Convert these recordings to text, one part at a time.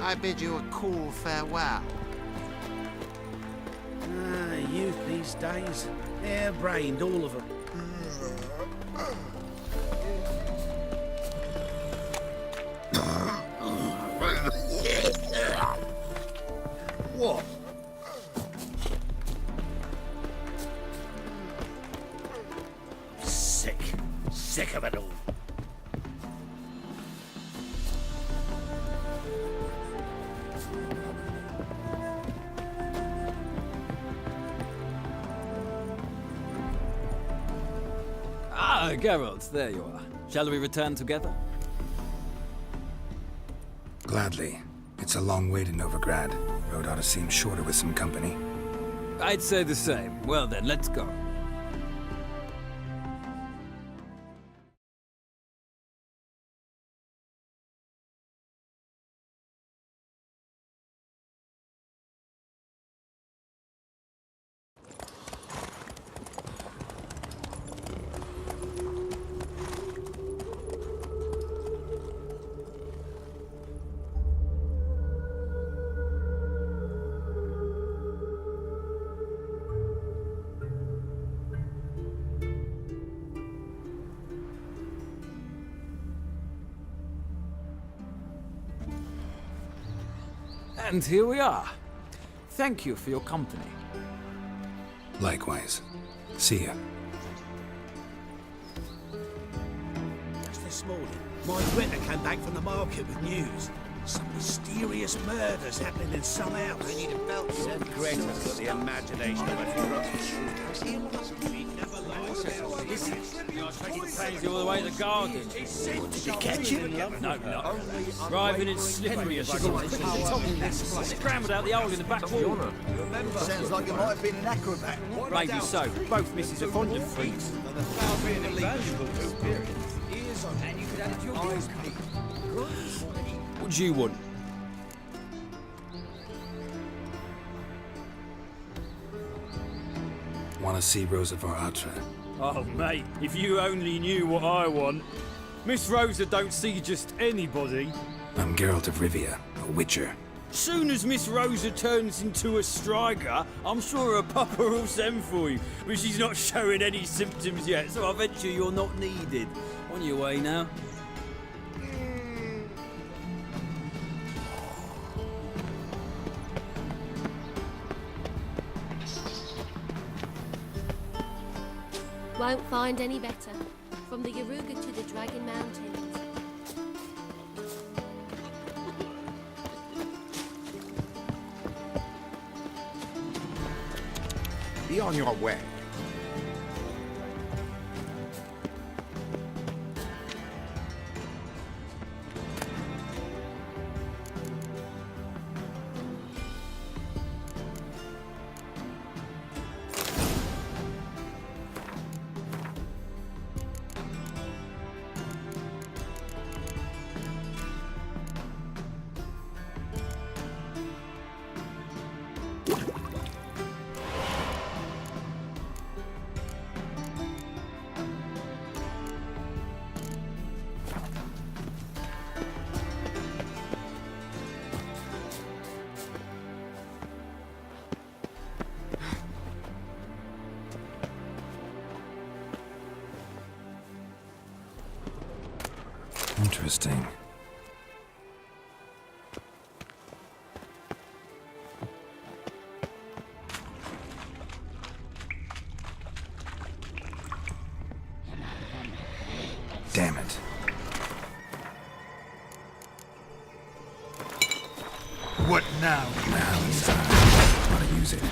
I bid you a cool farewell. Youth these days. Hair-brained, all of them. What? Sick of it all. Ah, Geralt, there you are. Shall we return together? Gladly. It's a long way to Novigrad. Road ought to seem shorter with some company. I'd say the same. Well then, let's go. And here we are. Thank you for your company. Likewise. See ya. Just this morning, my Greta came back from the market with news. Some mysterious murders happening in some house. I need a belt. Said Greta's got the imagination of a Listen, you're taking crazy all the way to the garden. Did you catch him? No, not. Driving in slippery as scrambled out the hole in the back wall. Sounds like you might have been an acrobat. Maybe so. Both misses are fond of freaks. What do you want? Want to see Rosa Atra? Oh, mate, if you only knew what I want. Miss Rosa don't see just anybody. I'm Geralt of Rivia, a witcher. Soon as Miss Rosa turns into a striker, I'm sure her papa will send for you. But she's not showing any symptoms yet, so I venture you're not needed. On your way now. Won't find any better. From the Yaruga to the Dragon Mountains. Be on your way. Interesting. Damn it. What now? Now it's time. How to use it.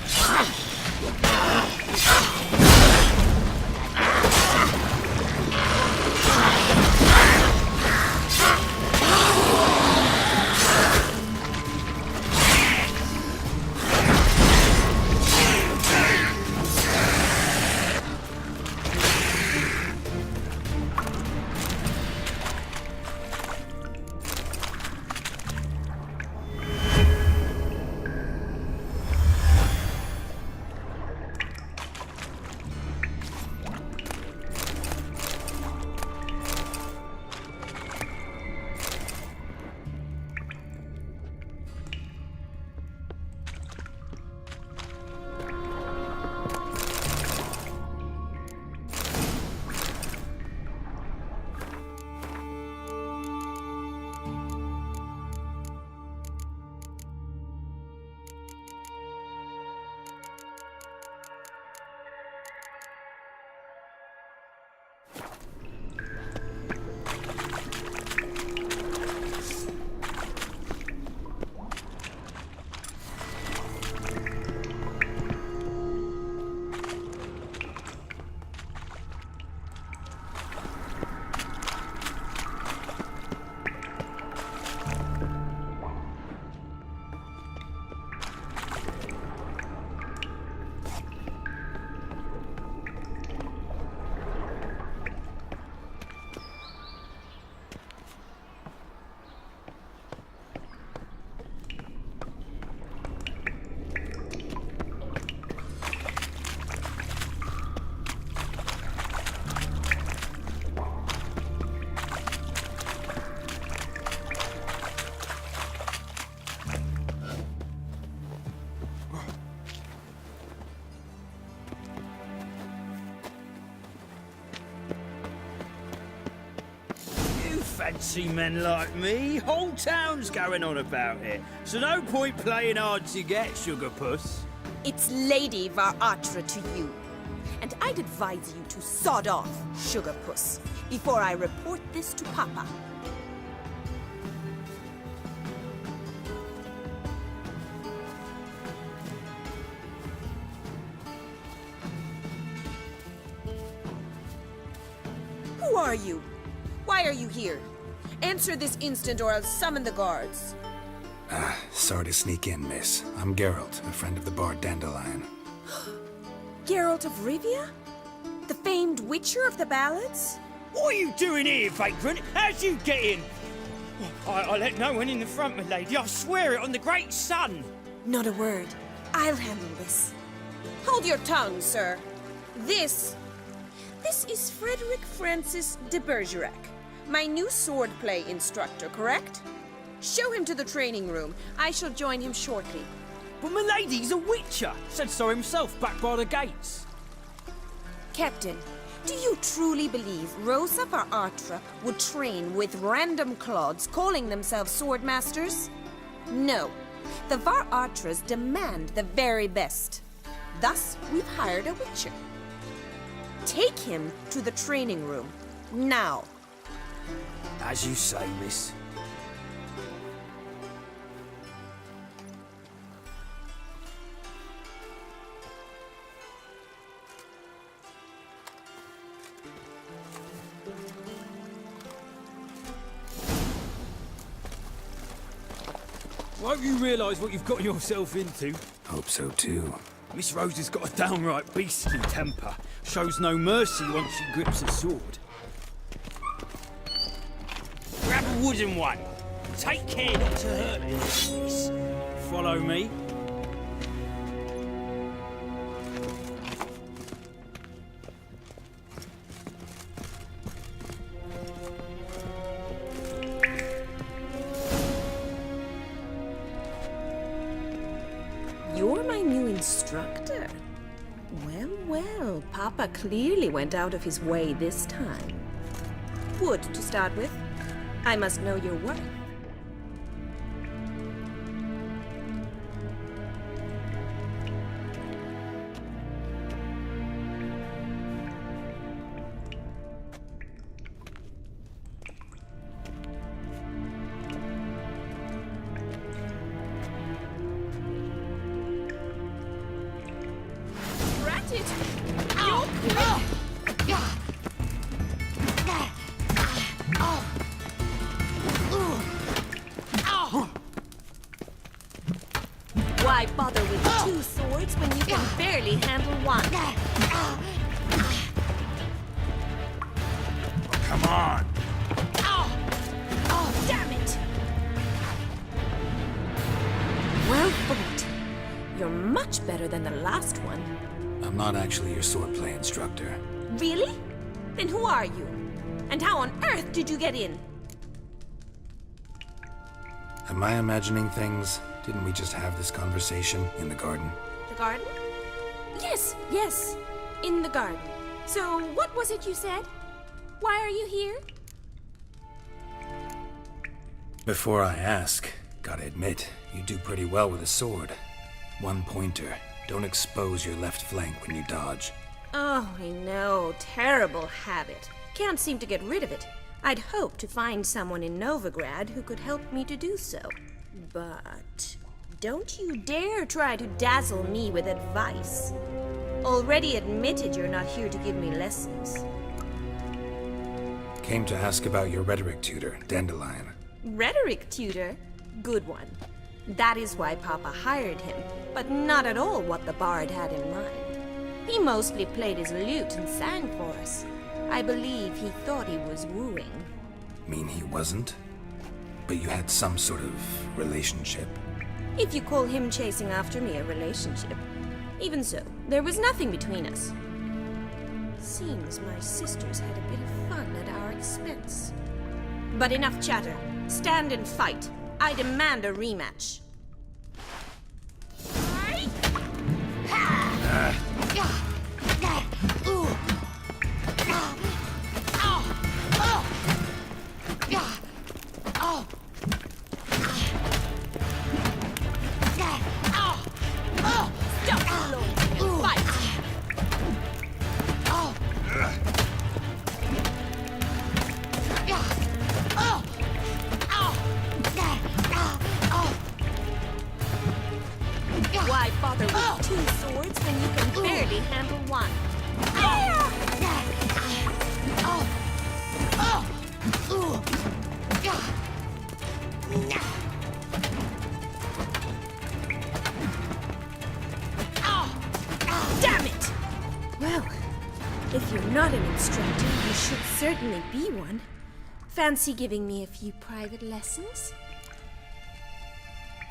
fancy men like me. Whole town's going on about it. So no point playing hard to get, sugar puss. It's Lady Varatra to you. And I'd advise you to sod off, sugar puss, before I report this to Papa. Who are you? Why are you here? Answer this instant or I'll summon the guards. Sorry to sneak in, miss. I'm Geralt, a friend of the bard Dandelion. Geralt of Rivia? The famed witcher of the ballads? What are you doing here, vagrant? How'd you get in? I let no one in the front, my lady. I swear it on the great sun. Not a word. I'll handle this. Hold your tongue, sir. This is Frederick Francis de Bergerac, my new swordplay instructor, correct? Show him to the training room. I shall join him shortly. But my lady's a witcher. Said so himself back by the gates. Captain, do you truly believe Rosa Varatra would train with random clods calling themselves swordmasters? No. The Varatras demand the very best. Thus, we've hired a witcher. Take him to the training room, now. As you say, miss. Won't you realise what you've got yourself into? Hope so, too. Miss Rose has got a downright beastly temper. Shows no mercy once she grips a sword. Grab a wooden one. Take care not to hurt it, miss. Follow me. You're my new instructor. Well, well, Papa clearly went out of his way this time. Wood, to start with. I must know your worth. Why bother with two swords when you can barely handle one? Come on. Oh, damn it! Well fought. You're much better than the last one. I'm not actually your swordplay instructor. Really? Then who are you? And how on earth did you get in? Am I imagining things? Didn't we just have this conversation in the garden? The garden? Yes, yes. In the garden. So, what was it you said? Why are you here? Before I ask, gotta admit, you do pretty well with a sword. One pointer. Don't expose your left flank when you dodge. Oh, I know. Terrible habit. Can't seem to get rid of it. I'd hoped to find someone in Novigrad who could help me to do so. But don't you dare try to dazzle me with advice. Already admitted you're not here to give me lessons. Came to ask about your rhetoric tutor, Dandelion. Rhetoric tutor? Good one. That is why Papa hired him, but not at all what the bard had in mind. He mostly played his lute and sang for us. I believe he thought he was wooing. Mean he wasn't? But you had some sort of relationship. If you call him chasing after me a relationship. Even so, there was nothing between us. Seems my sisters had a bit of fun at our expense. But enough chatter. Stand and fight. I demand a rematch. Why bother with 2 swords when you can barely handle one? Damn it! Well, if you're not an instructor, you should certainly be one. Fancy giving me a few private lessons?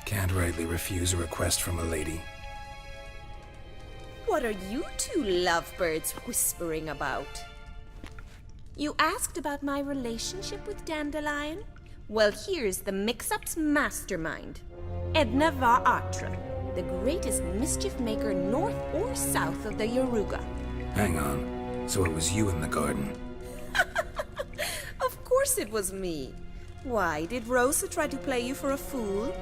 Can't rightly refuse a request from a lady. What are you 2 lovebirds whispering about? You asked about my relationship with Dandelion? Well, here's the mix-up's mastermind. Edna var Atra, the greatest mischief maker north or south of the Yaruga. Hang on. So it was you in the garden? Of course it was me. Why, did Rosa try to play you for a fool?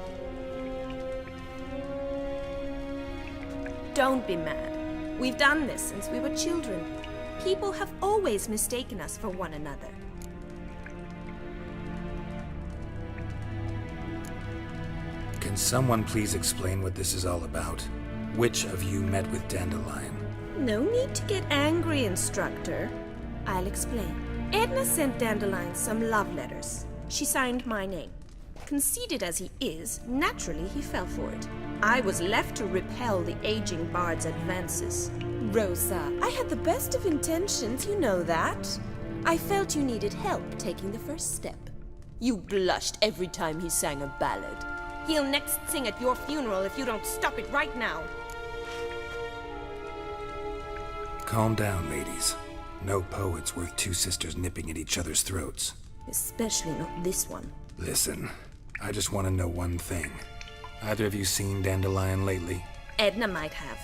Don't be mad. We've done this since we were children. People have always mistaken us for one another. Can someone please explain what this is all about? Which of you met with Dandelion? No need to get angry, instructor. I'll explain. Edna sent Dandelion some love letters. She signed my name. Conceited as he is, naturally he fell for it. I was left to repel the aging bard's advances. Rosa, I had the best of intentions, you know that. I felt you needed help taking the first step. You blushed every time he sang a ballad. He'll next sing at your funeral if you don't stop it right now. Calm down, ladies. No poet's worth 2 sisters nipping at each other's throats. Especially not this one. Listen, I just want to know one thing. Either of you seen Dandelion lately? Edna might have.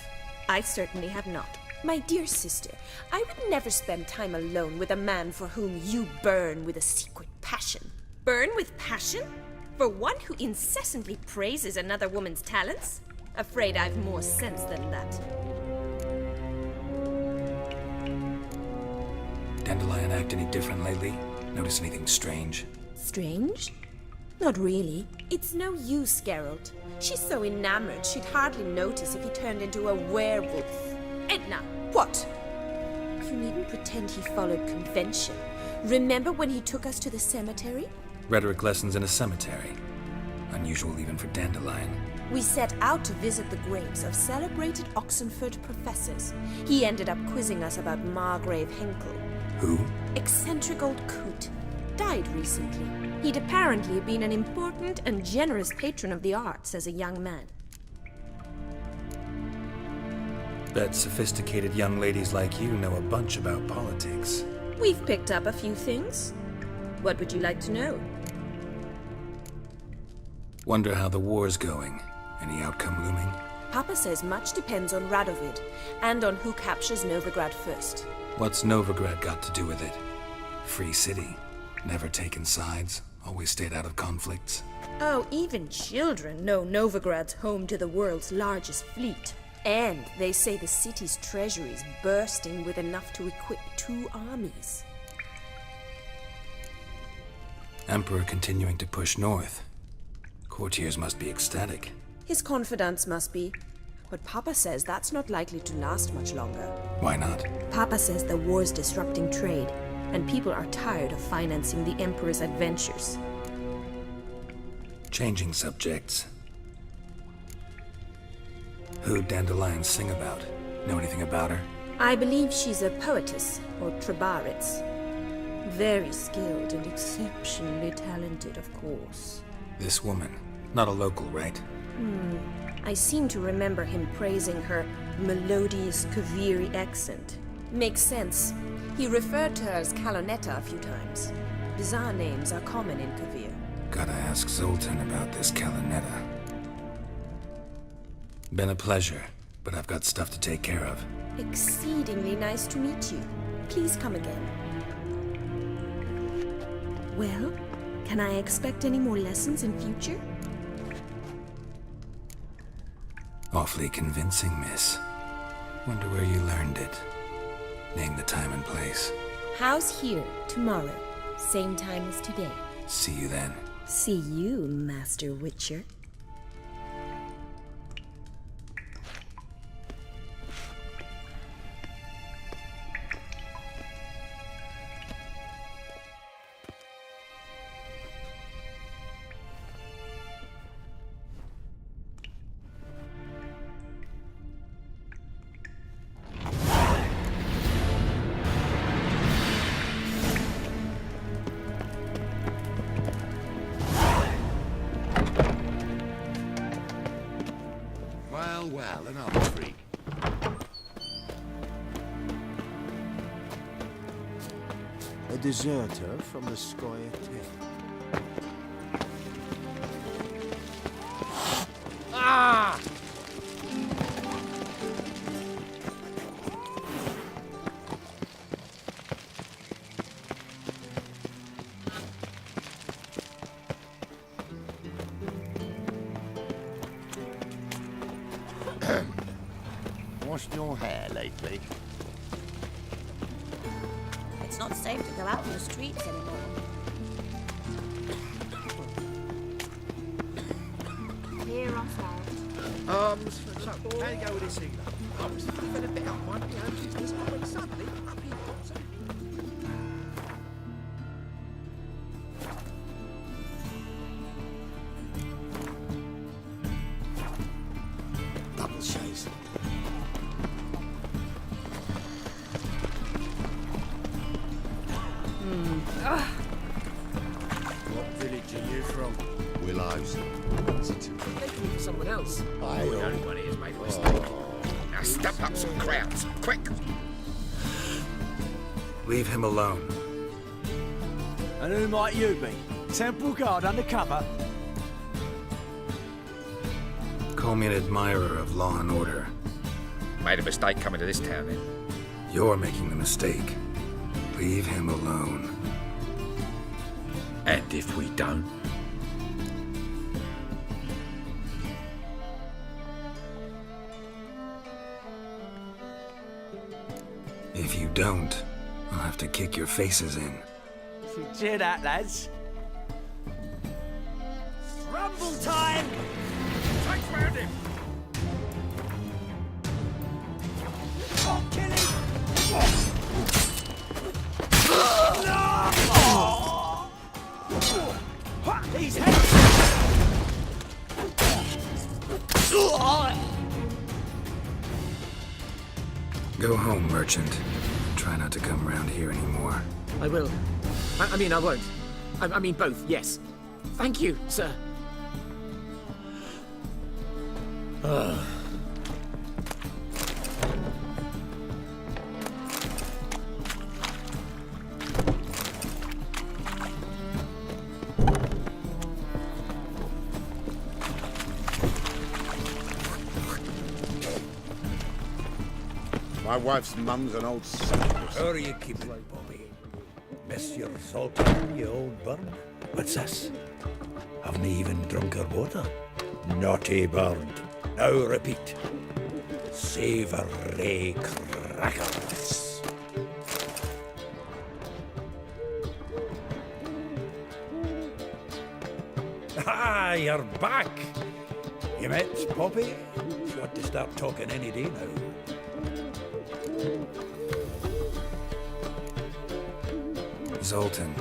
I certainly have not. My dear sister, I would never spend time alone with a man for whom you burn with a secret passion. Burn with passion? For one who incessantly praises another woman's talents? Afraid I've more sense than that. Dandelion act any different lately? Notice anything strange? Strange? Not really. It's no use, Geralt. She's so enamored she'd hardly notice if he turned into a werewolf. Edna! What? You needn't pretend he followed convention. Remember when he took us to the cemetery? Rhetoric lessons in a cemetery. Unusual even for Dandelion. We set out to visit the graves of celebrated Oxenford professors. He ended up quizzing us about Margrave Henkel. Who? Eccentric old coot. Died recently. He'd apparently been an important and generous patron of the arts as a young man. Bet sophisticated young ladies like you know a bunch about politics. We've picked up a few things. What would you like to know? Wonder how the war's going. Any outcome looming? Papa says much depends on Radovid, and on who captures Novigrad first. What's Novigrad got to do with it? Free city. Never taken sides. Always stayed out of conflicts. Oh, even children know Novigrad's home to the world's largest fleet. And they say the city's treasury's bursting with enough to equip 2 armies. Emperor continuing to push north. Courtiers must be ecstatic. His confidants must be. But Papa says that's not likely to last much longer. Why not? Papa says the war's disrupting trade, and people are tired of financing the Emperor's adventures. Changing subjects. Who'd Dandelion sing about? Know anything about her? I believe she's a poetess, or Trebaritz. Very skilled and exceptionally talented, of course. This woman. Not a local, right? I seem to remember him praising her melodious Kaviri accent. Makes sense. He referred to her as Calonetta a few times. Bizarre names are common in Kavir. Gotta ask Zoltan about this Calonetta. Been a pleasure, but I've got stuff to take care of. Exceedingly nice to meet you. Please come again. Well, can I expect any more lessons in future? Awfully convincing, miss. Wonder where you learned it. Name the time and place. House here, tomorrow. Same time as today. See you then. See you, Master Witcher. farewell and I'm free. A deserter from the Squire Tale. Ah! Washed your hair lately? It's not safe to go out on the streets anymore. Here I found. So, how you go with this evening? I was feeling a bit up, mind me, business, but when suddenly, up he pops. Double chase. What village are you from? Willows. Someone else. I Everybody is made a mistake. Now step up some crowds, quick! Leave him alone. And who might you be? Temple guard undercover? Call me an admirer of law and order. Made a mistake coming to this town then. You're making the mistake. Leave him alone. And if we don't? If you don't, I'll have to kick your faces in. Cheer that, lads. Rumble time! Take round him! Oh, kill him! No! He's head! Go home, merchant. Try not to come around here anymore. I will. I mean, I won't. I mean, both, yes. Thank you, sir. My wife's mum's an old succubus. How are you keeping, Bobby? Miss your sultan, you old bird? What's this? Haven't even drunk her water? Naughty bird. Now repeat. Savoury crackers. Ah, you're back. You met Bobby? You want to start talking any day now. Zoltan,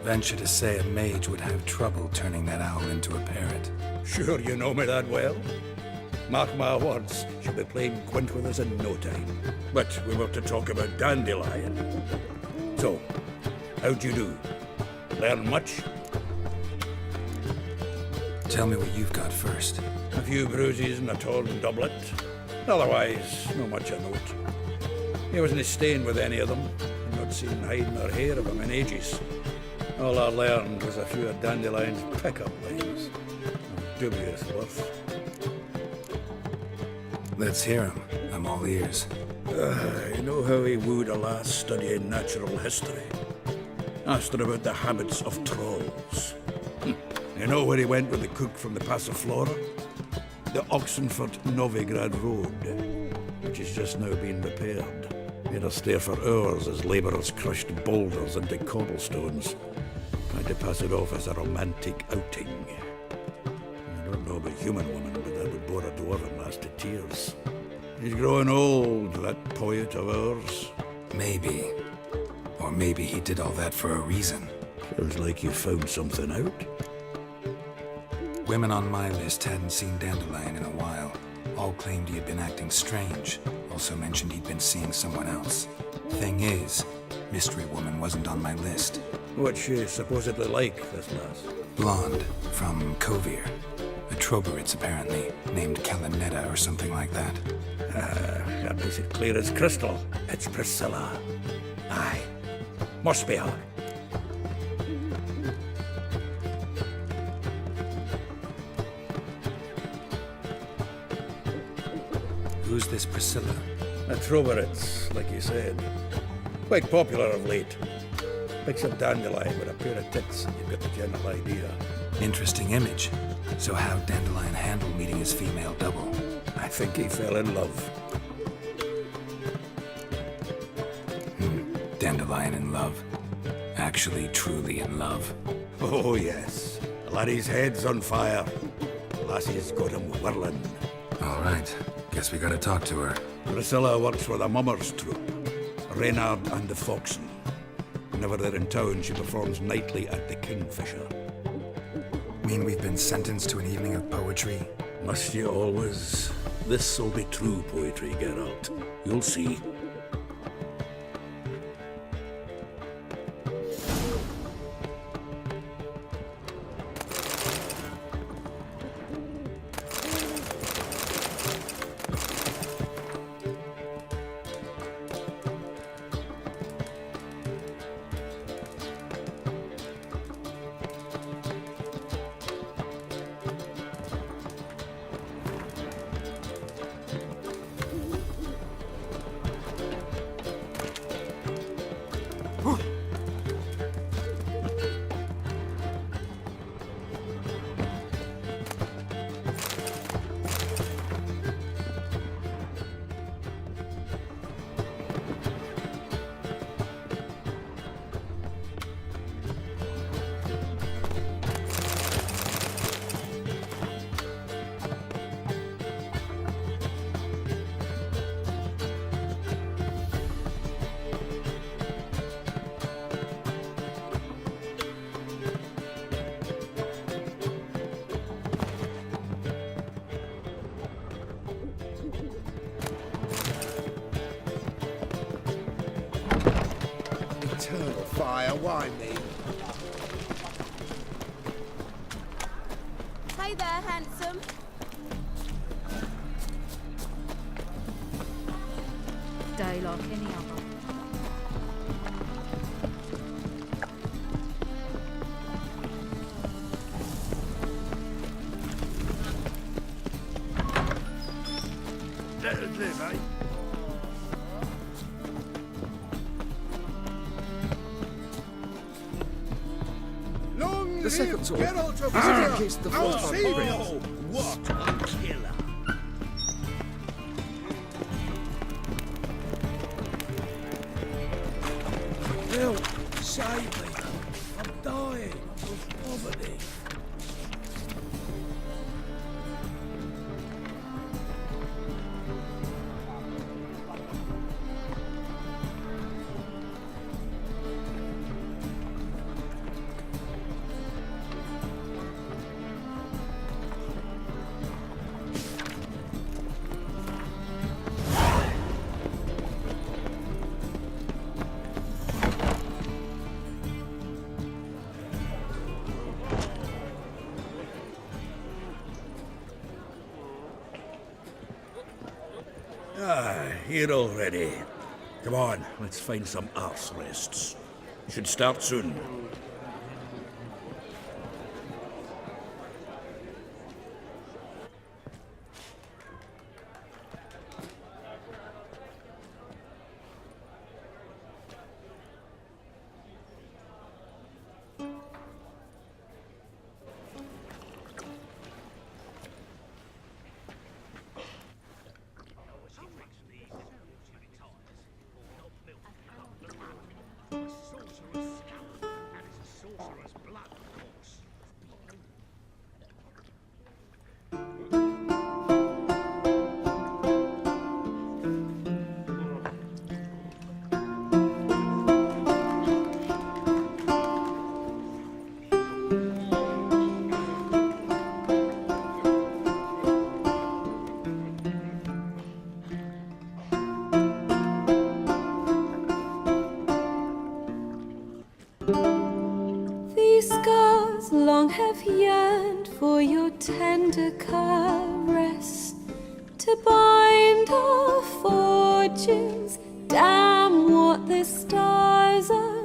venture to say a mage would have trouble turning that owl into a parrot. Sure you know me that well. Mark my words, she'll be playing gwent with us in no time. But we were to talk about dandelion. So, how'd you do? Learn much? Tell me what you've got first. A few bruises and a torn doublet. Otherwise, not much of note. He wasn't staying with any of them, and not seen hiding or hair of them in ages. All I learned was a few of Dandelion's pickup lines. Of dubious worth. Let's hear him. I'm all ears. You know how he wooed a lass studying natural history? Asked her about the habits of trolls. You know where he went with the cook from the Passiflora? The Oxenford Novigrad Road, which is just now being repaired. Made us stare for hours as labourers crushed boulders into cobblestones, trying to pass it off as a romantic outing. I don't know about human woman, but that would bore a dwarven lass to tears. He's growing old, that poet of ours. Maybe. Or maybe he did all that for a reason. Sounds like you found something out. Women on my list hadn't seen Dandelion in a while. All claimed he had been acting strange. Also mentioned he'd been seeing someone else. Thing is, Mystery Woman wasn't on my list. What's she supposedly like, this lass? Blonde, from Kovir. A Troberits, apparently, named Calinetta or something like that. That makes it clear as crystal. It's Priscilla. Aye. Must be her. Who's this Priscilla? A Troberits, like you said. Quite popular of late. Picks a dandelion with a pair of tits, and you've got the general idea. Interesting image. So how'd Dandelion handle meeting his female double? I think he fell in love. Dandelion in love. Actually, truly in love. Oh, yes. The laddie's head's on fire. Lassie's got him whirling. All right. Guess we gotta talk to her. Priscilla works for the Mummers troupe. Reynard and the Foxen. Whenever they're in town, she performs nightly at the Kingfisher. Mean we've been sentenced to an evening of poetry? Must you always? This'll be true poetry, Geralt. You'll see. Eternal fire, why me? Hey there, handsome. Day like any other. Let us live, eh? Long The second sword. Geralt of Isn't Rivia! it kissed the Our first one? savior! What a killer! Help! Save me! I'm dying of poverty. Here already. Come on, let's find some arse rests. Should start soon. These scars long have yearned for your tender caress to bind our fortunes. Damn what the stars are.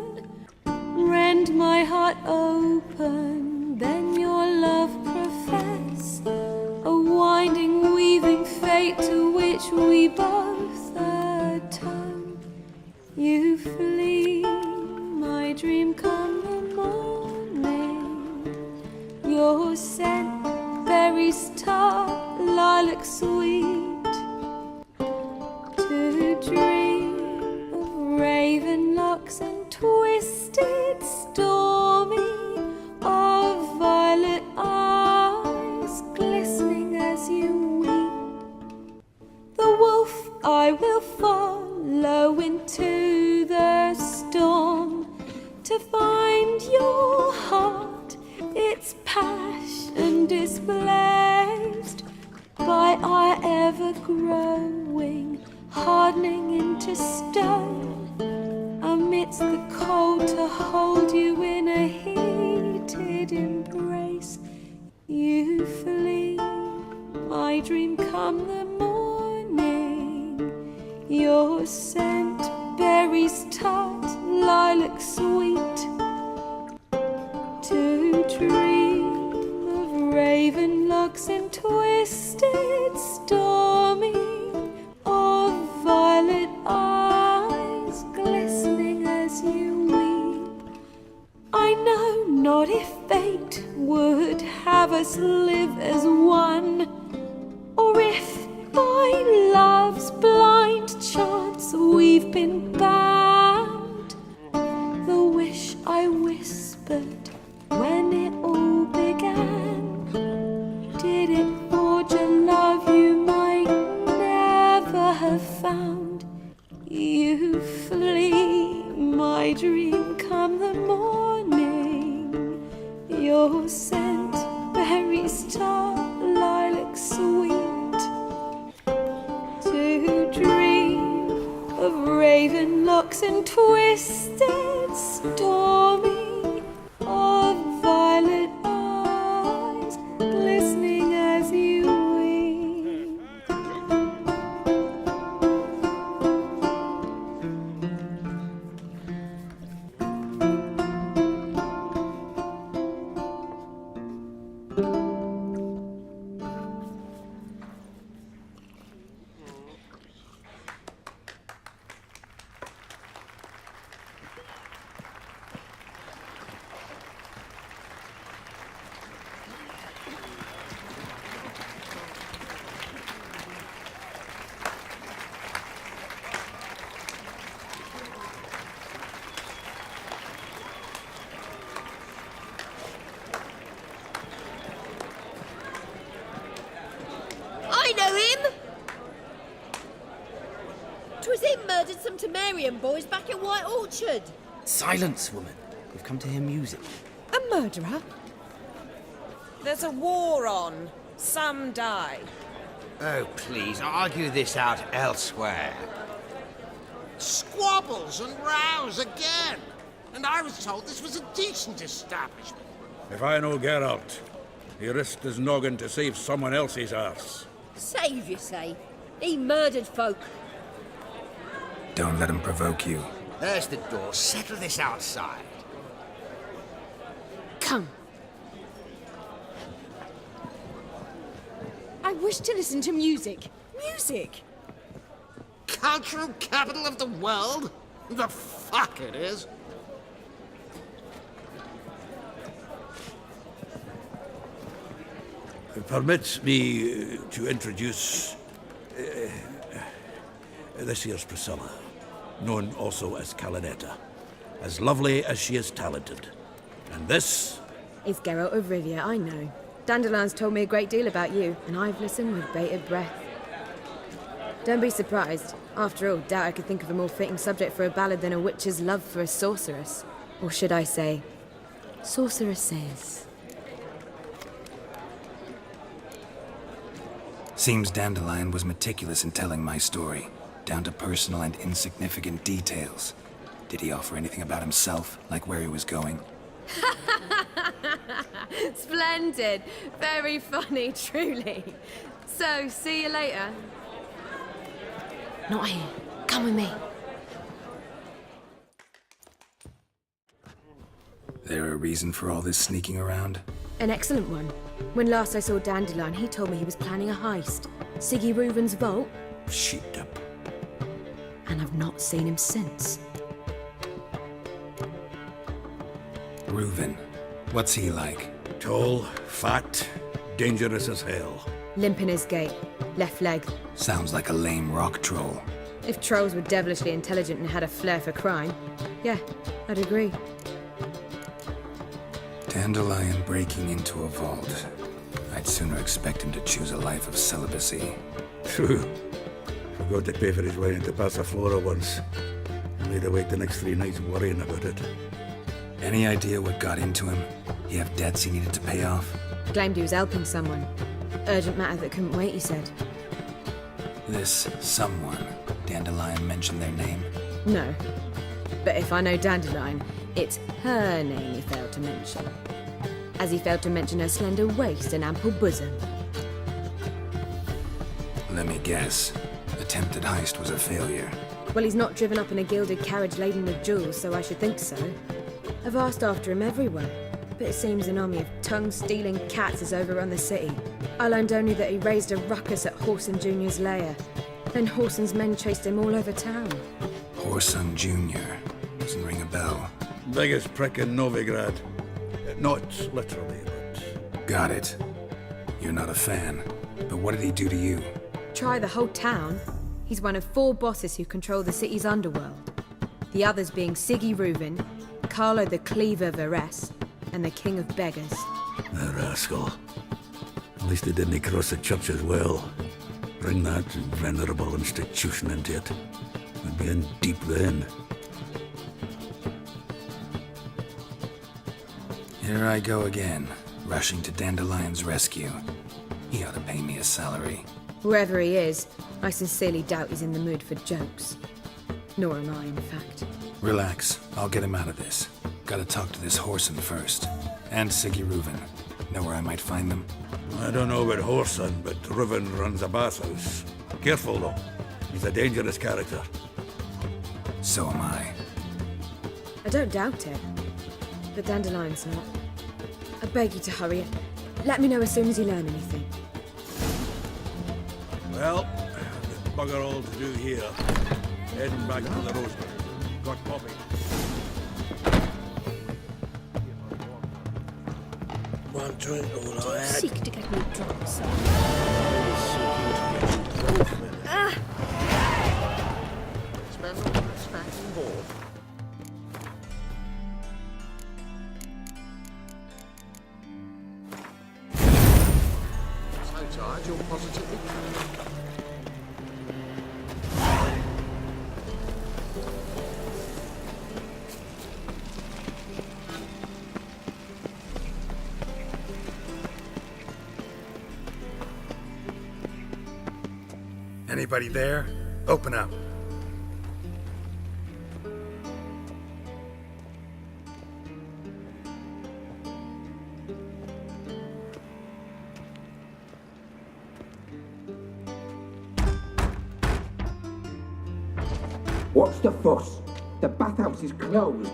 Rend my heart open, then your love profess. A winding, weaving fate to which we both atone. You flee, my dream come the morning. Your scent, berries tart, lilac sweet. To dream of raven locks and twisted, stormy, of violet eyes glistening as you weep. The wolf I will follow into the storm to find your heart, its passion displaced by our ever-growing, hardening into stone. Amidst the cold to hold you in a heated embrace. You flee, my dream come the morning. Your scent, berries tart, lilac sweet. To dream of raven locks and twisted, stormy, of violet eyes glistening as you weep. I know not if fate would have us live as one, or if by love's blind chance we've been bound. The wish I whispered when it all began, did it forge a love you might never have found? You flee, my dream come the morning. Your scent, berries tart, lilac sweet. To dream of raven locks and twisted, stormy, of violet eyes glistening as you weep. I know him! 'Twas him murdered some Temerian boys back at White Orchard. Silence, woman. We've come to hear music. A murderer? There's a war on. Some die. Oh, please, argue this out elsewhere. Squabbles and rows again. And I was told this was a decent establishment. If I know Geralt, he risked his noggin to save someone else's arse. Save, you say? He murdered folk. Don't let him provoke you. There's the door. Settle this outside. Come. I wish to listen to music. Music! Cultural capital of the world? The fuck it is. Permit me to introduce this here's Priscilla, known also as Calinetta, as lovely as she is talented. And this is Geralt of Rivia, I know. Dandelion's told me a great deal about you, and I've listened with bated breath. Don't be surprised. After all, doubt I could think of a more fitting subject for a ballad than a witch's love for a sorceress. Or should I say, sorceresses. Seems Dandelion was meticulous in telling my story, down to personal and insignificant details. Did he offer anything about himself, like where he was going? Splendid. Very funny, truly. So, see you later. Not here. Come with me. There a reason for all this sneaking around? An excellent one. When last I saw Dandelion, he told me he was planning a heist. Siggy Reuven's vault. Sheeped up. And I've not seen him since. Reuven. What's he like? Tall, fat, dangerous as hell. Limp in his gait. Left leg. Sounds like a lame rock troll. If trolls were devilishly intelligent and had a flair for crime, yeah, I'd agree. Dandelion breaking into a vault. I'd sooner expect him to choose a life of celibacy. True. Forgot to pay for his way into Passaflora once. Made her wait the next 3 nights worrying about it. Any idea what got into him? He have debts he needed to pay off? Claimed he was helping someone. Urgent matter that couldn't wait, he said. This someone, Dandelion mentioned their name? No. But if I know Dandelion, it's her name he failed to mention. As he failed to mention her slender waist and ample bosom. Let me guess. Attempted heist was a failure. Well, he's not driven up in a gilded carriage laden with jewels, so I should think so. I've asked after him everywhere, but it seems an army of tongue-stealing cats has overrun the city. I learned only that he raised a ruckus at Whoreson Jr.'s lair. Then Whoreson's men chased him all over town. Whoreson Jr. Doesn't ring a bell. Biggest prick in Novigrad. Not literally, but... Got it. You're not a fan. But what did he do to you? Try the whole town. He's one of 4 bosses who control the city's underworld. The others being Siggy Reuven, Carlo the Cleaver Varese, and the King of Beggars. The rascal. At least he didn't cross the church as well. Bring that venerable institution into it. We'd be in deep then. Here I go again, rushing to Dandelion's rescue. He ought to pay me a salary. Whoever he is, I sincerely doubt he's in the mood for jokes. Nor am I, in fact. Relax, I'll get him out of this. Gotta talk to this Whoreson first. And Siggy Reuven. Know where I might find them? I don't know about Whoreson, but Reuven runs a bathhouse. Careful, though. He's a dangerous character. So am I. I don't doubt it. But Dandelion's not. I beg you to hurry it. Let me know as soon as you learn anything. Well, there's bugger all to do here. Heading back to the Rosewood. Got Poppy. One drink all I had. Seek to get me drunk, sir. Spend all the spanking board. So tired, you're positively Anybody there? Open up. What's the fuss? The bathhouse is closed.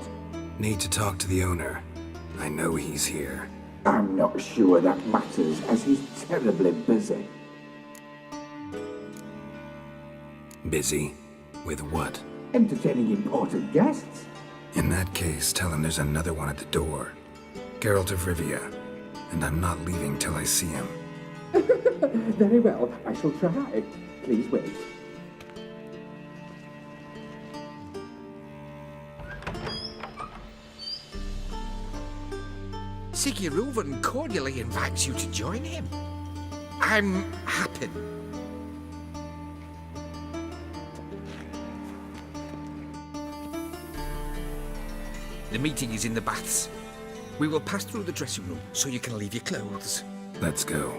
Need to talk to the owner. I know he's here. I'm not sure that matters, as he's terribly busy. Busy? With what? Entertaining important guests. In that case, tell him there's another one at the door. Geralt of Rivia. And I'm not leaving till I see him. Very well, I shall try. Please wait. Siggy Reuven cordially invites you to join him. I'm happy. The meeting is in the baths. We will pass through the dressing room so you can leave your clothes. Let's go.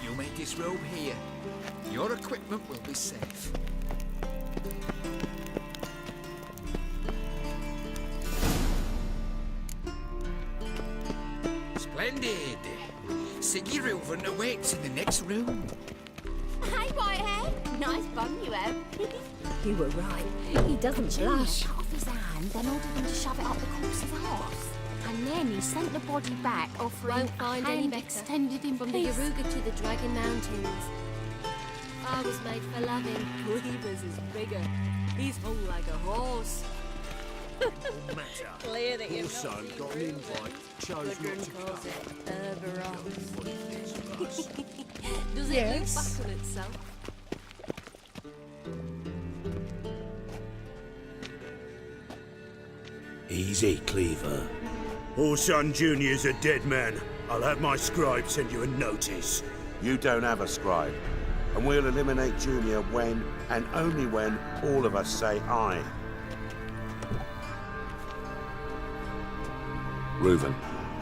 You may this robe here. Your equipment will be safe. Splendid. Siggy Reuven awaits in the next room. Hey, Whitehead. Nice bum you have. You were right. He doesn't blush. Cut off his hand, then ordered him to shove it up the corpse's arse. And then he sent the body back, offering Won't find a any hand better. extended in From the peace. Yaruga to the Dragon Mountains. I was made for loving. Cleaver's is bigger. He's hung like a horse. Matter. Clear that you're Also not got an invite, chose not to come. Does it look back on itself? Easy, Cleaver. Orson Jr.'s a dead man. I'll have my scribe send you a notice. You don't have a scribe, and we'll eliminate Junior when, and only when, all of us say aye. Reuven,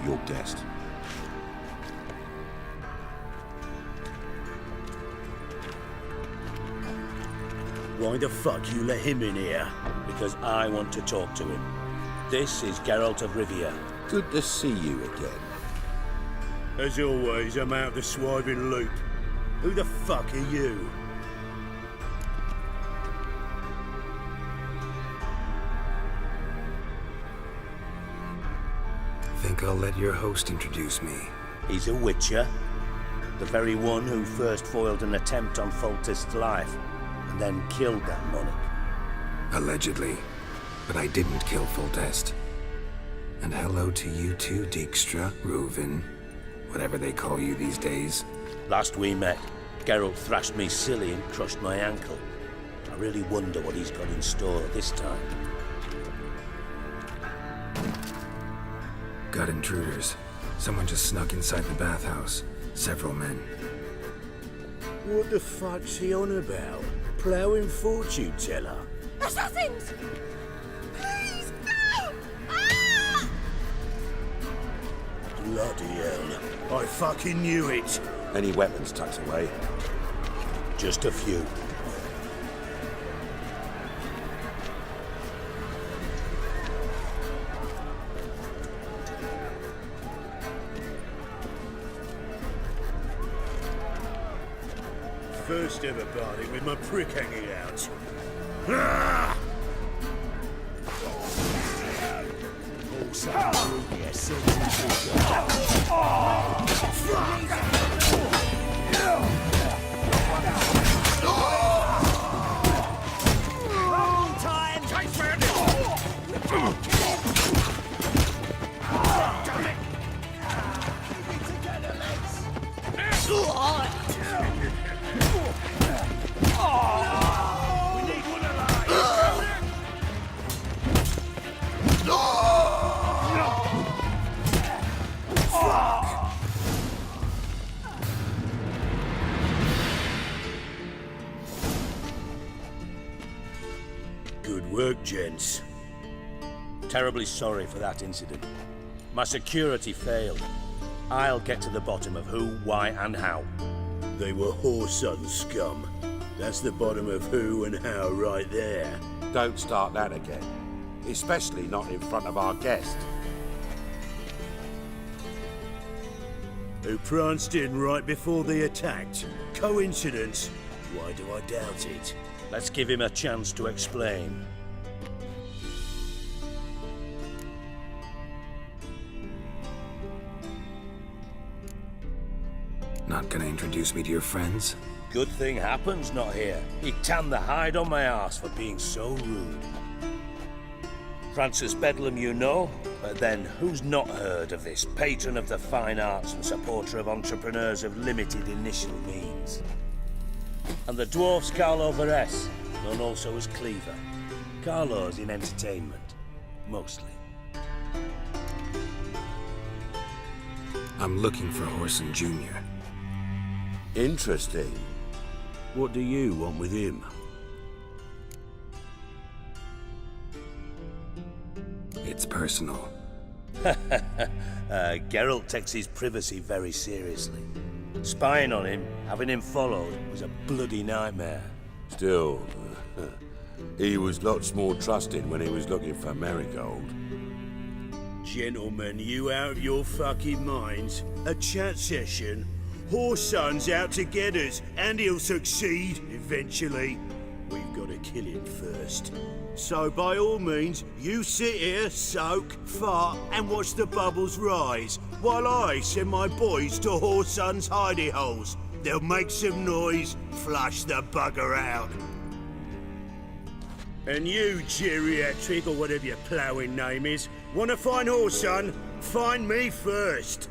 your guest. Why the fuck you let him in here? Because I want to talk to him. This is Geralt of Rivia. Good to see you again. As always, I'm out the swiving loop. Who the fuck are you? Think I'll let your host introduce me. He's a witcher. The very one who first foiled an attempt on Foltest's life, and then killed that monarch. Allegedly. But I didn't kill Foltest. And hello to you too, Dijkstra, Reuven, whatever they call you these days. Last we met, Geralt thrashed me silly and crushed my ankle. I really wonder what he's got in store this time. Got intruders. Someone just snuck inside the bathhouse. Several men. What the fuck's he on about? Ploughing fortune teller? Assassins! Please, no! Ah! Bloody hell. I fucking knew it. Any weapons tucked away? Just a few. First ever party with my prick hanging out. Ah! Wrong time! Good work, gents. Terribly sorry for that incident. My security failed. I'll get to the bottom of who, why, and how. They were whoreson scum. That's the bottom of who and how right there. Don't start that again. Especially not in front of our guest. Who pranced in right before they attacked. Coincidence? Why do I doubt it? Let's give him a chance to explain. Not gonna introduce me to your friends? Good thing happens not here. He tanned the hide on my arse for being so rude. Francis Bedlam you know, but then who's not heard of this patron of the fine arts and supporter of entrepreneurs of limited initial means? And the dwarf's Carlo Vares, known also as Cleaver. Carlo's in entertainment, mostly. I'm looking for Horson Jr. Interesting. What do you want with him? It's personal. Geralt takes his privacy very seriously. Spying on him, having him followed, was a bloody nightmare. Still, he was lots more trusted when he was looking for Marigold. Gentlemen, you out of your fucking minds? A chat session? Whoreson's out to get us, and he'll succeed, eventually. We've got to kill him first. So by all means, you sit here, soak, fart, and watch the bubbles rise, while I send my boys to Whoreson's hidey holes. They'll make some noise, flush the bugger out. And you, geriatric, or whatever your ploughing name is, want to find Whoreson? Find me first.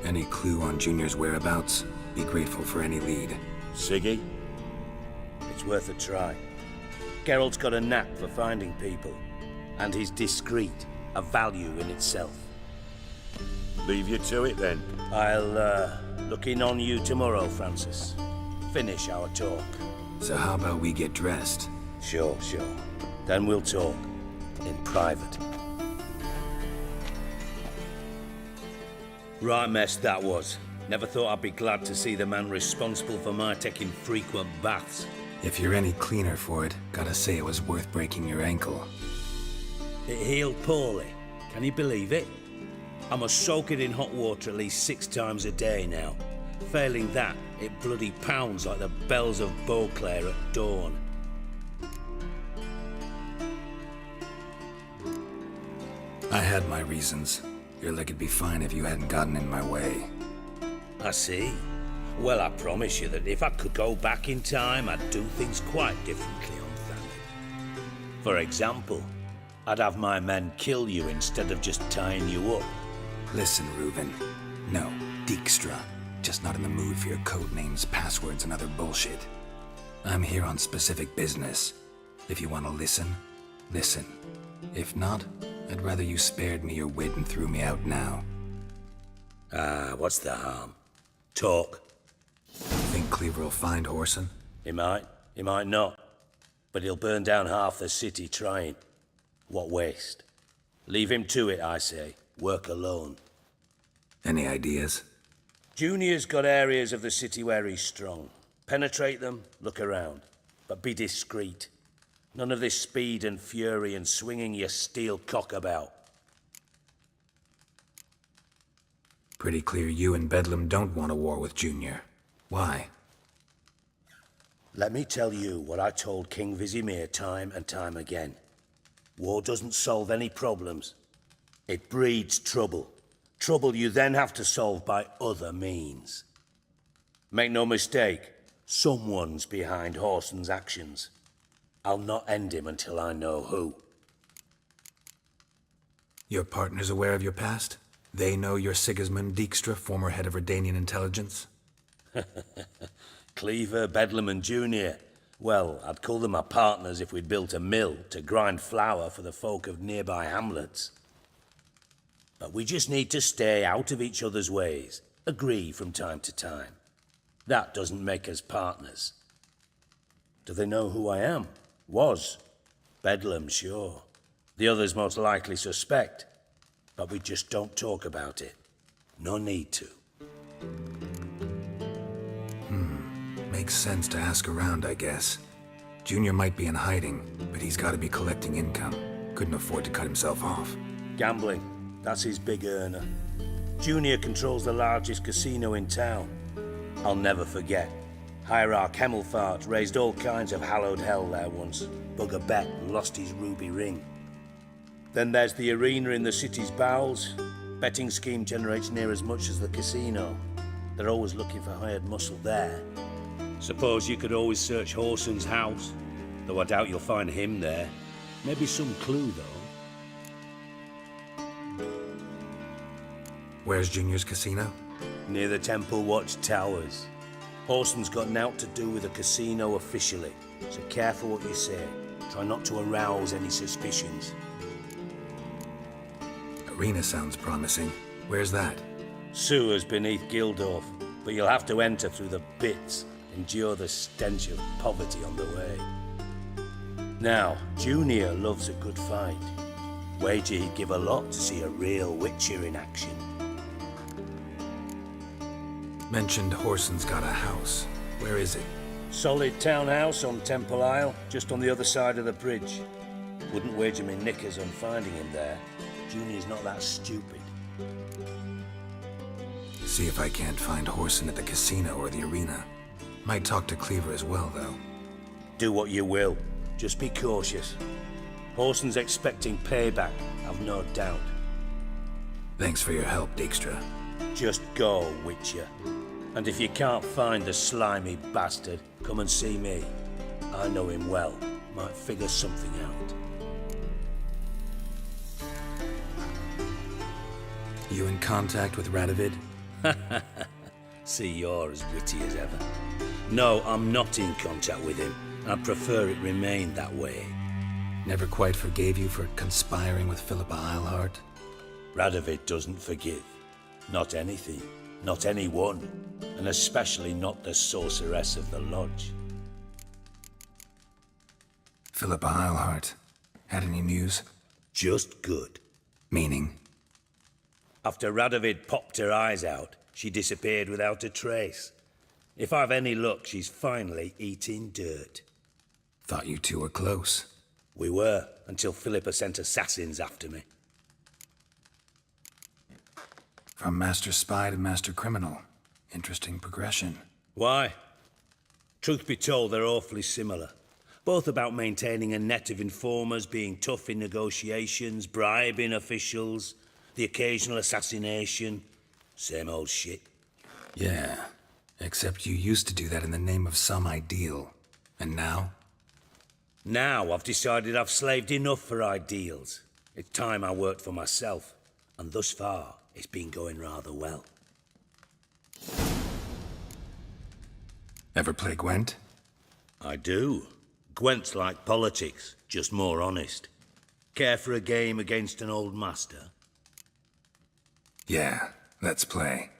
Any clue on Junior's whereabouts? Be grateful for any lead. Siggy? It's worth a try. Geralt's got a knack for finding people, and he's discreet, a value in itself. Leave you to it then. I'll look in on you tomorrow, Francis. Finish our talk. So how about we get dressed? Sure. Then we'll talk. In private. Right mess that was. Never thought I'd be glad to see the man responsible for my taking frequent baths. If you're any cleaner for it, gotta say it was worth breaking your ankle. It healed poorly. Can you believe it? I must soak it in hot water at least 6 times a day now. Failing that, it bloody pounds like the bells of Beauclair at dawn. I had my reasons. Your leg would be fine if you hadn't gotten in my way. I see. Well, I promise you that if I could go back in time, I'd do things quite differently on Thanet. For example, I'd have my men kill you instead of just tying you up. Listen, Reuben. No, Dijkstra. Just not in the mood for your code names, passwords, and other bullshit. I'm here on specific business. If you want to listen, listen. If not, I'd rather you spared me your wit and threw me out now. What's the harm? Talk. Think Cleaver will find Whoreson? He might not. But he'll burn down half the city trying. What waste. Leave him to it, I say. Work alone. Any ideas? Junior's got areas of the city where he's strong. Penetrate them, look around. But be discreet. None of this speed and fury and swinging your steel cock about. Pretty clear you and Bedlam don't want a war with Junior. Why? Let me tell you what I told King Vizimir time and time again. War doesn't solve any problems. It breeds trouble. Trouble you then have to solve by other means. Make no mistake, someone's behind Whoreson's actions. I'll not end him until I know who. Your partner's aware of your past? They know you're Sigismund Dijkstra, former head of Redanian intelligence? Cleaver, Bedlam and Junior. Well, I'd call them my partners if we'd built a mill to grind flour for the folk of nearby hamlets. But we just need to stay out of each other's ways, agree from time to time. That doesn't make us partners. Do they know who I am? Was. Bedlam, sure. The others most likely suspect. But we just don't talk about it. No need to. Makes sense to ask around, I guess. Junior might be in hiding, but he's got to be collecting income. Couldn't afford to cut himself off. Gambling. That's his big earner. Junior controls the largest casino in town. I'll never forget. Hierarch Hemmelfart raised all kinds of hallowed hell there once. Bugger bet and lost his ruby ring. Then there's the arena in the city's bowels. Betting scheme generates near as much as the casino. They're always looking for hired muscle there. Suppose you could always search Whoreson's house, though I doubt you'll find him there. Maybe some clue, though. Where's Junior's casino? Near the Temple Watch Towers. Whoreson's got naught to do with the casino officially, so careful what you say. Try not to arouse any suspicions. Arena sounds promising. Where's that? Sewers beneath Gildorf, but you'll have to enter through the pits, endure the stench of poverty on the way. Now, Junior loves a good fight. Wager he'd give a lot to see a real Witcher in action. Mentioned Horson's got a house. Where is it? Solid townhouse on Temple Isle, just on the other side of the bridge. Wouldn't wager me knickers on finding him there. Junior's not that stupid. See if I can't find Horson at the casino or the arena. Might talk to Cleaver as well, though. Do what you will. Just be cautious. Horson's expecting payback, I've no doubt. Thanks for your help, Dijkstra. Just go, Witcher. And if you can't find the slimy bastard, come and see me. I know him well. Might figure something out. You in contact with Radovid? See, you're as witty as ever. No, I'm not in contact with him. I'd prefer it remained that way. Never quite forgave you for conspiring with Philippa Eilhart? Radovid doesn't forgive. Not anything. Not anyone. And especially not the sorceress of the lodge. Philippa Eilhart. Had any news? Just good. Meaning? After Radovid popped her eyes out, she disappeared without a trace. If I've any luck, she's finally eating dirt. Thought you two were close. We were, until Philippa sent assassins after me. From master spy to master criminal. Interesting progression. Why? Truth be told, they're awfully similar. Both about maintaining a net of informers, being tough in negotiations, bribing officials, the occasional assassination. Same old shit. Yeah, except you used to do that in the name of some ideal. And now? Now I've decided I've slaved enough for ideals. It's time I worked for myself. And thus far, it's been going rather well. Ever play Gwent? I do. Gwent's like politics, just more honest. Care for a game against an old master? Yeah, let's play.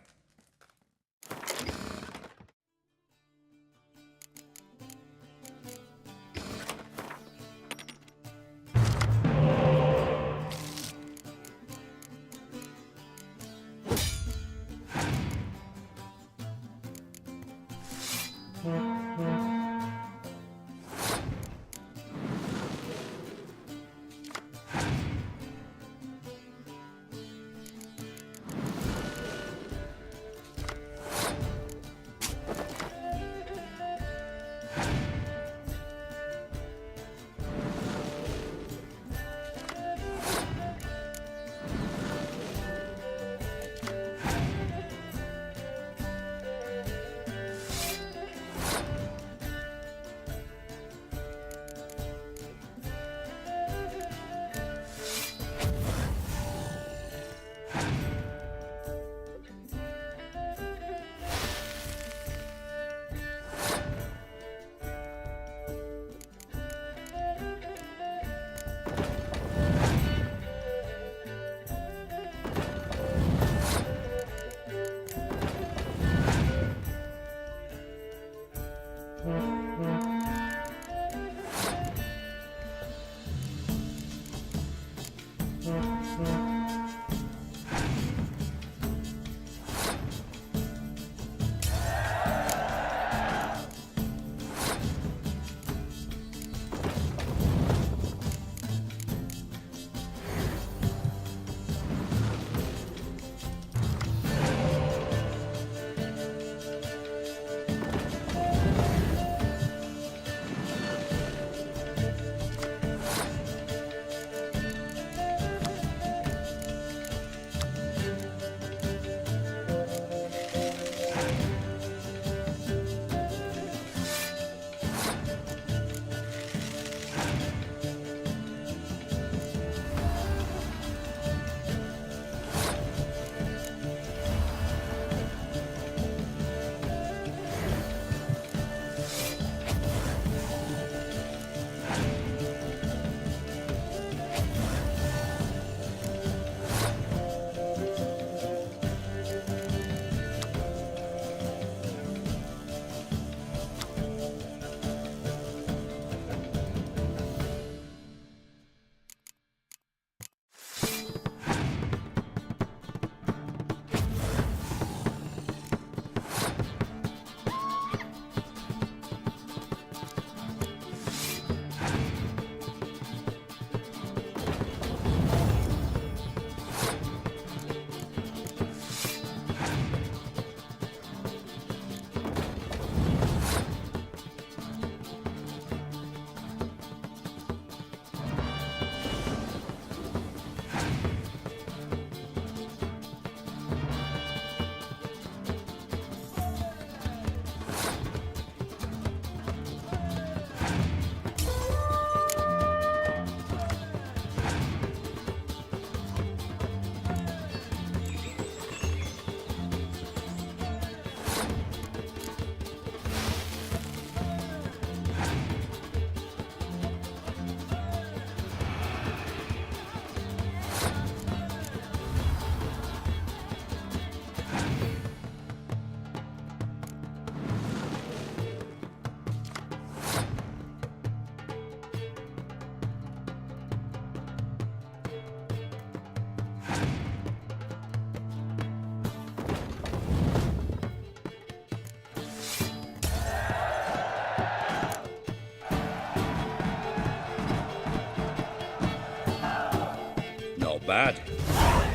bad.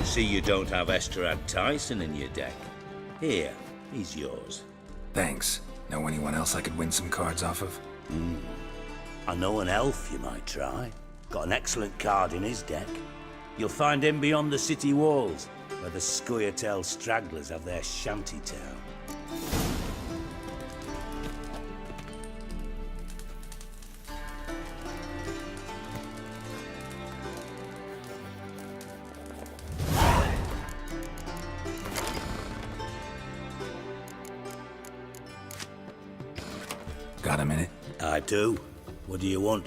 See you don't have Estrad Tyson in your deck. Here, he's yours. Thanks. Know anyone else I could win some cards off of? I know an elf you might try. Got an excellent card in his deck. You'll find him beyond the city walls, where the Scoia'tael stragglers have their shanty town. Got a minute? I do. What do you want?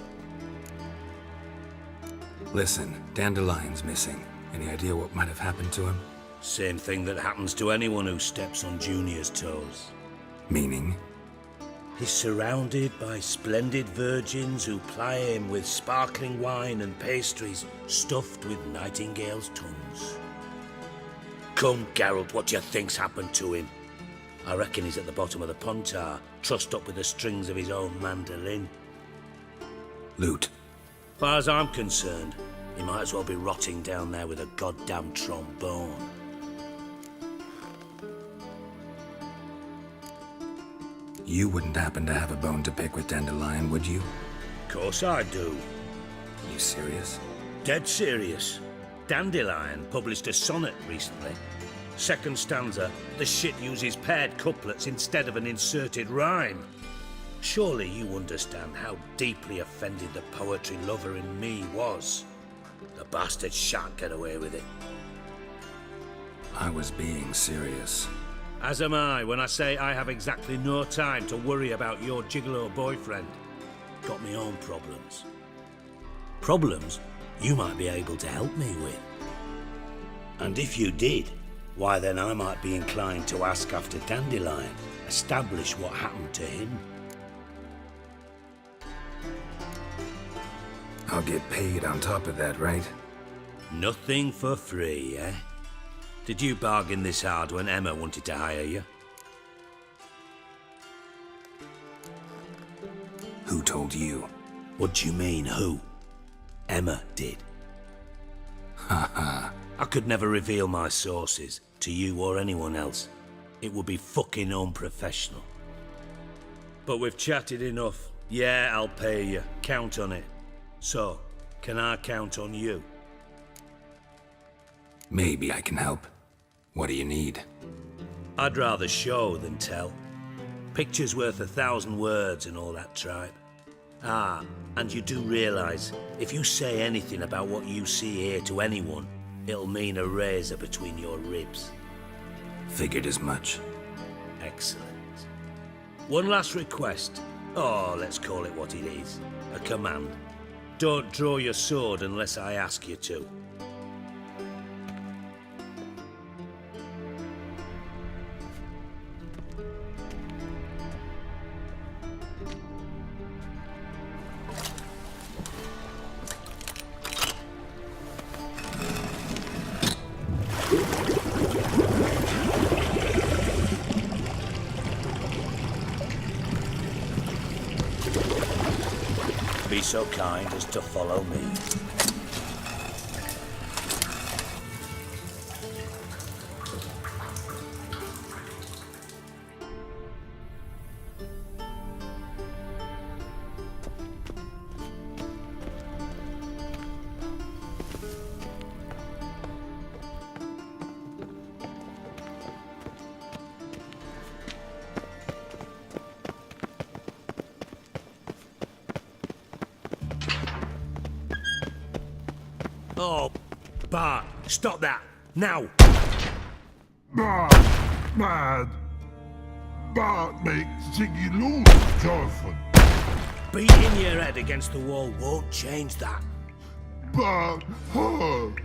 Listen, Dandelion's missing. Any idea what might have happened to him? Same thing that happens to anyone who steps on Junior's toes. Meaning? He's surrounded by splendid virgins who ply him with sparkling wine and pastries stuffed with nightingales' tongues. Come, Geralt, what do you think's happened to him? I reckon he's at the bottom of the Pontar, trussed up with the strings of his own mandolin. Loot. Far as I'm concerned, he might as well be rotting down there with a goddamn trombone. You wouldn't happen to have a bone to pick with Dandelion, would you? Of course I do. You serious? Dead serious. Dandelion published a sonnet recently. Second stanza, the shit uses paired couplets instead of an inserted rhyme. Surely you understand how deeply offended the poetry lover in me was. The bastard shan't get away with it. I was being serious. As am I when I say I have exactly no time to worry about your gigolo boyfriend. Got me own problems. Problems you might be able to help me with. And if you did, why then I might be inclined to ask after Dandelion, establish what happened to him. I'll get paid on top of that, right? Nothing for free, eh? Did you bargain this hard when Emma wanted to hire you? Who told you? What do you mean, who? Emma did. Haha. I could never reveal my sources to you or anyone else. It would be fucking unprofessional. But we've chatted enough. Yeah, I'll pay you. Count on it. So, can I count on you? Maybe I can help. What do you need? I'd rather show than tell. Picture's worth 1,000 words and all that tripe. Ah, and you do realise, if you say anything about what you see here to anyone, it'll mean a razor between your ribs. Figured as much. Excellent. One last request. Oh, let's call it what it is. A command. Don't draw your sword unless I ask you to. Be so kind as to follow me. Oh, Bart, stop that, now! Mad. Bart makes Ziggy lose, Jonathan. Beating your head against the wall won't change that. But hurt.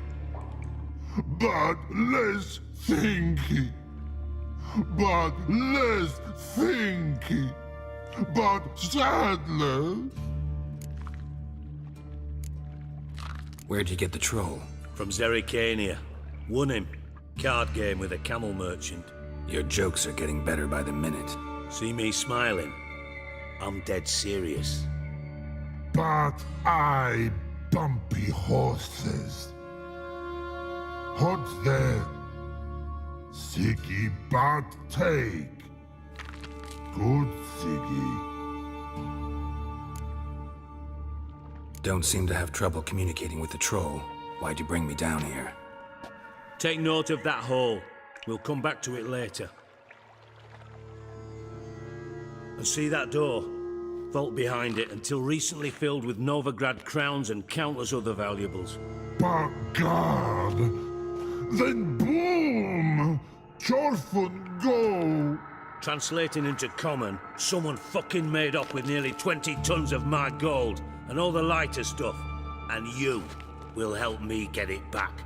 But less thinky. But less thinky. But sadler. Where'd you get the troll? From Zerrikania. Won him. Card game with a camel merchant. Your jokes are getting better by the minute. See me smiling? I'm dead serious. But I bumpy horses. Hot there. Siggy bad take. Good Siggy. Don't seem to have trouble communicating with the troll. Why'd you bring me down here? Take note of that hole. We'll come back to it later. And see that door? Vault behind it, until recently filled with Novigrad crowns and countless other valuables. By God! Then boom! Chorfun go! Translating into common, someone fucking made off with nearly 20 tons of my gold and all the lighter stuff. And you will help me get it back.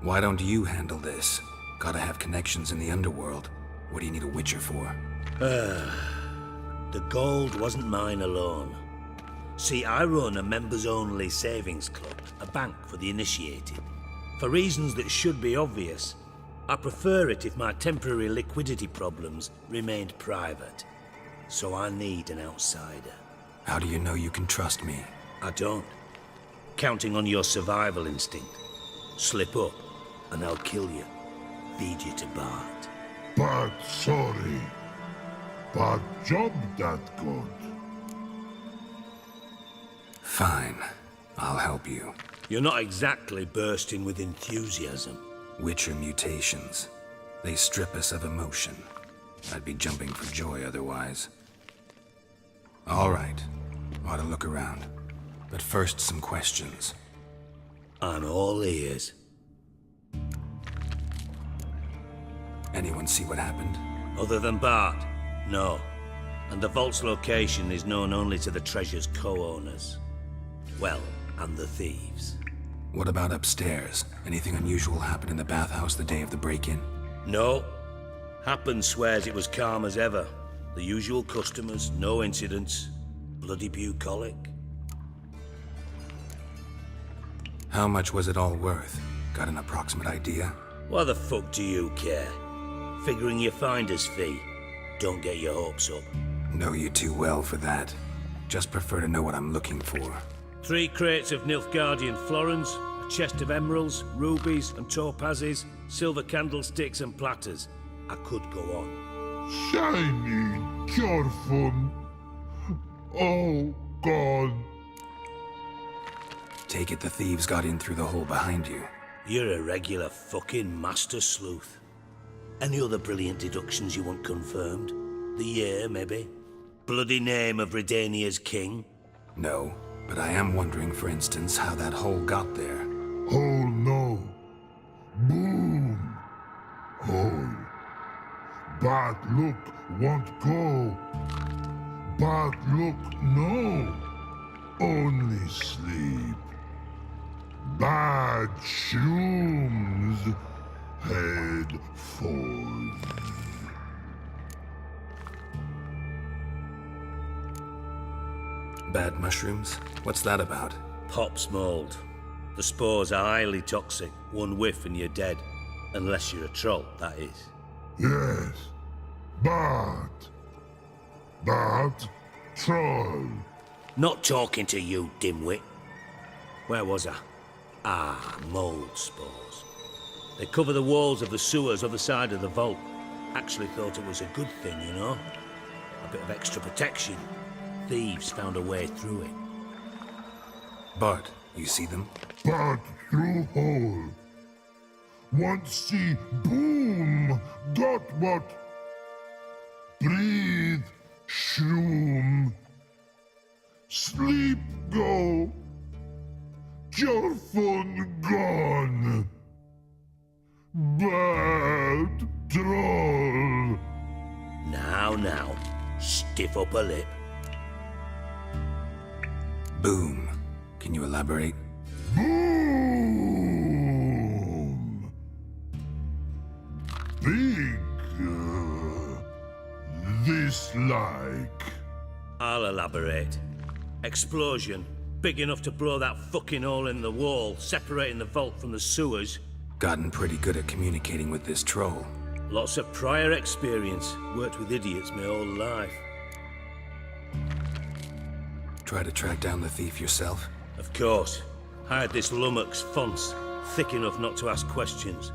Why don't you handle this? Gotta have connections in the underworld. What do you need a witcher for? The gold wasn't mine alone. See, I run a members-only savings club, a bank for the initiated. For reasons that should be obvious, I prefer it if my temporary liquidity problems remained private. So I need an outsider. How do you know you can trust me? I don't. Counting on your survival instinct. Slip up, and I'll kill you. Feed you to Bart. But sorry. But job that good. Fine. I'll help you. You're not exactly bursting with enthusiasm. Witcher mutations. They strip us of emotion. I'd be jumping for joy otherwise. All right. Ought to look around. But first, some questions. I'm all ears. Anyone see what happened? Other than Bart? No. And the vault's location is known only to the treasure's co-owners. Well, and the thieves. What about upstairs? Anything unusual happen in the bathhouse the day of the break-in? No. Happen swears it was calm as ever. The usual customers, no incidents. Bloody bucolic. How much was it all worth? Got an approximate idea? Why the fuck do you care? Figuring your finder's fee. Don't get your hopes up. Know you too well for that. Just prefer to know what I'm looking for. 3 crates of Nilfgaardian florins, a chest of emeralds, rubies and topazes, silver candlesticks and platters. I could go on. Shiny, Chorfun. Oh, God. Take it the thieves got in through the hole behind you. You're a regular fucking master sleuth. Any other brilliant deductions you want confirmed? The year, maybe? Bloody name of Redania's king? No, but I am wondering, for instance, how that hole got there. Hole no. Boom. Hole. Bad look won't go. Bad look no. Only sleep. Bad shrooms. Head falls. Bad mushrooms? What's that about? Pop's mold. The spores are highly toxic. One whiff and you're dead. Unless you're a troll, that is. Yes. Bad. Bad troll. Not talking to you, dimwit. Where was I? Ah, mold spores. They cover the walls of the sewers other side of the vault. Actually thought it was a good thing, you know? A bit of extra protection. Thieves found a way through it. Bart, you see them? Bad through hole. Want see boom. Got what? Breathe. Shroom. Sleep go. Chorfun gone. Bad troll. Now, stiff upper lip. Boom. Can you elaborate? Boom. Big. This like. I'll elaborate. Explosion. Big enough to blow that fucking hole in the wall, separating the vault from the sewers. Gotten pretty good at communicating with this troll. Lots of prior experience. Worked with idiots my whole life. Try to track down the thief yourself? Of course. I had this lummox Fonce, thick enough not to ask questions.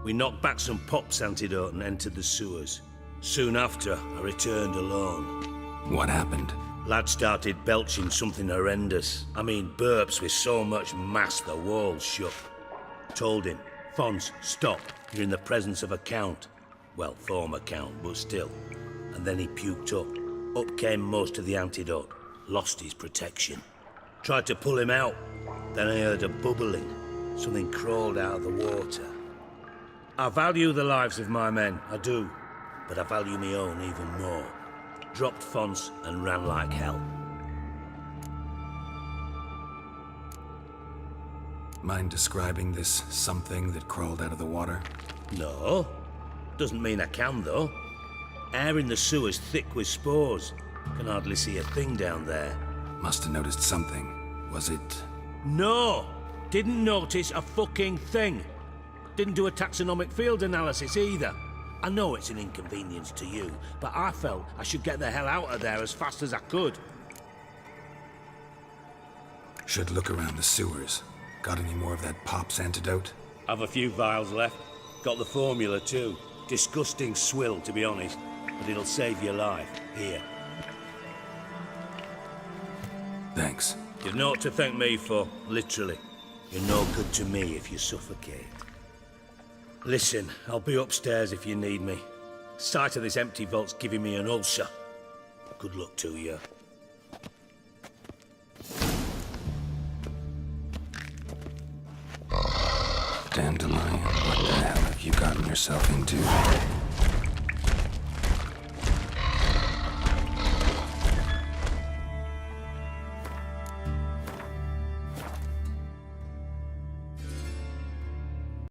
We knocked back some pops antidote and entered the sewers. Soon after, I returned alone. What happened? Lad started belching something horrendous. I mean, burps with so much mass the walls shook. Told him, Fonce, stop. You're in the presence of a count. Well, former count, but still. And then he puked up. Up came most of the antidote. Lost his protection. Tried to pull him out. Then I heard a bubbling. Something crawled out of the water. I value the lives of my men, I do. But I value my own even more. Dropped Fonce and ran like hell. Mind describing this something that crawled out of the water? No. Doesn't mean I can, though. Air in the sewer's thick with spores. Can hardly see a thing down there. Must have noticed something. Was it... No! Didn't notice a fucking thing. Didn't do a taxonomic field analysis either. I know it's an inconvenience to you, but I felt I should get the hell out of there as fast as I could. Should look around the sewers. Got any more of that Pop's antidote? I've a few vials left. Got the formula too. Disgusting swill, to be honest. But it'll save your life. Here. Thanks. You've naught to thank me for, literally. You're no good to me if you suffocate. Listen, I'll be upstairs if you need me. Sight of this empty vault's giving me an ulcer. Good luck to you. Dandelion, what the hell have you gotten yourself into?